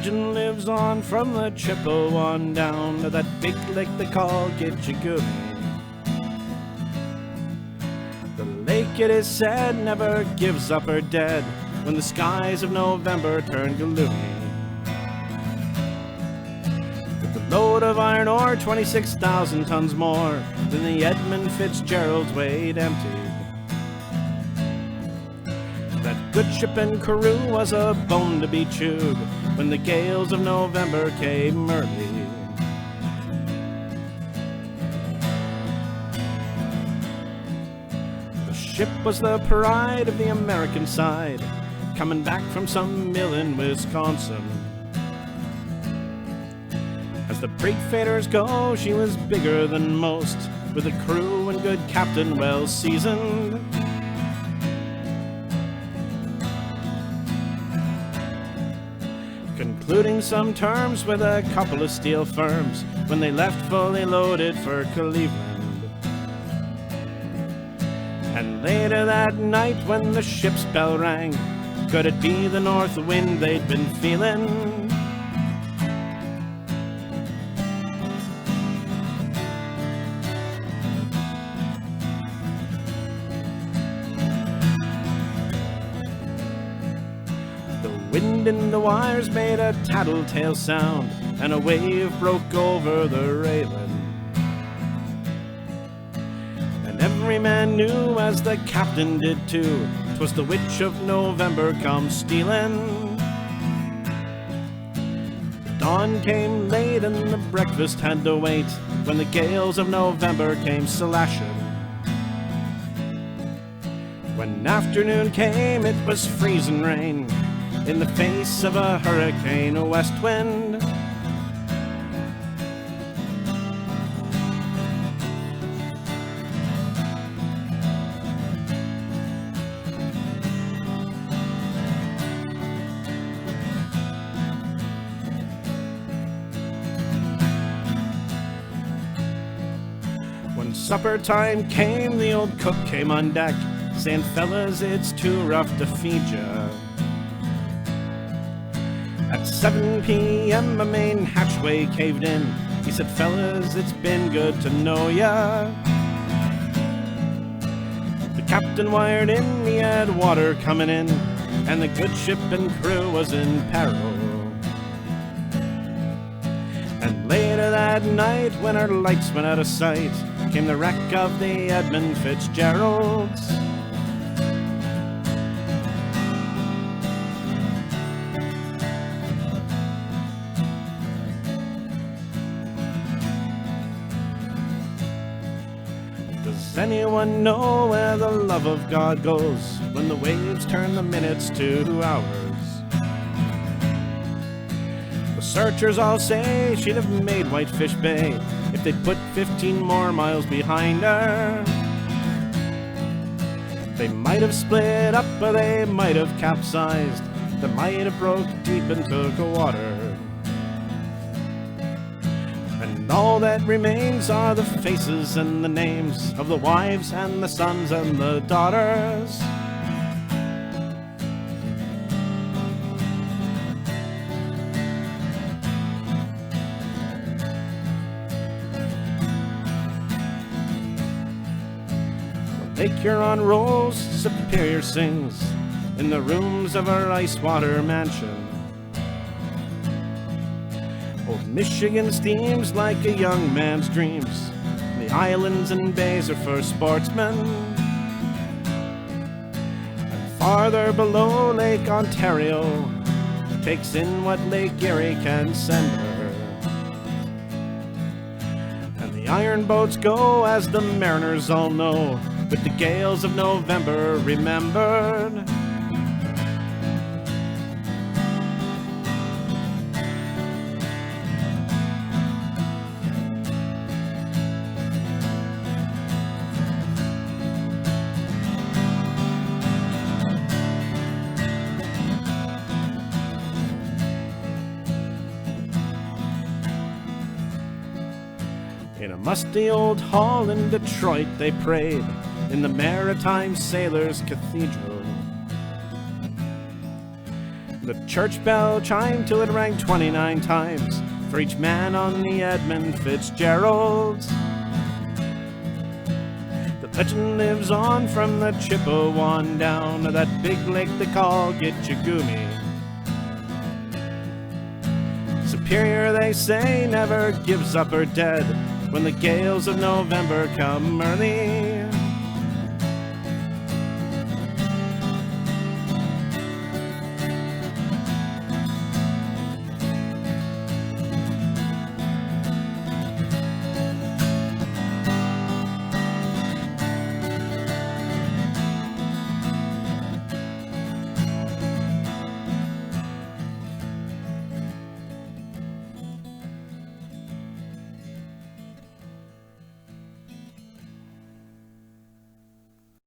Legend lives on from the Chippewa down to that big lake they call Gitchagumi. The lake, it is said, never gives up her dead when the skies of November turn gloomy. With a load of iron ore, 26,000 tons more than the Edmund Fitzgerald weighed empty. That good ship and crew was a bone to be chewed when the gales of November came early. The ship was the pride of the American side, coming back from some mill in Wisconsin. As the freight faders go, she was bigger than most, with a crew and good captain well seasoned. Concluding some terms with a couple of steel firms when they left fully loaded for Cleveland. And later that night when the ship's bell rang, could it be the north wind they'd been feeling? Wind in the wires made a tattletale sound, and a wave broke over the railing. And every man knew, as the captain did too, 'twas the witch of November come stealing. Dawn came late and the breakfast had to wait when the gales of November came slashing. When afternoon came, it was freezing rain in the face of a hurricane west wind. When supper time came, the old cook came on deck, saying, "Fellas, it's too rough to feed ya." At 7 p.m. a main hatchway caved in. He said, "Fellas, it's been good to know ya." The captain wired in, he had water coming in, and the good ship and crew was in peril. And later that night, when our lights went out of sight, came the wreck of the Edmund Fitzgerald. Does anyone know where the love of God goes when the waves turn the minutes to hours? The searchers all say she'd have made Whitefish Bay if they'd put 15 more miles behind her. They might have split up, or they might have capsized. They might have broke deep and took water. And all that remains are the faces and the names of the wives and the sons and the daughters. Lake Huron rolls, Superior sings in the rooms of our ice-water mansion. Old Michigan steams like a young man's dreams. The islands and bays are for sportsmen. And farther below, Lake Ontario takes in what Lake Erie can send her. And the iron boats go, as the mariners all know, with the gales of November remembered. In a musty old hall in Detroit they prayed, in the Maritime Sailors' Cathedral. The church bell chimed till it rang 29 times for each man on the Edmund Fitzgerald. The legend lives on from the Chippewa down to that big lake they call Gitchagumi. Superior, they say, never gives up her dead when the gales of November come early.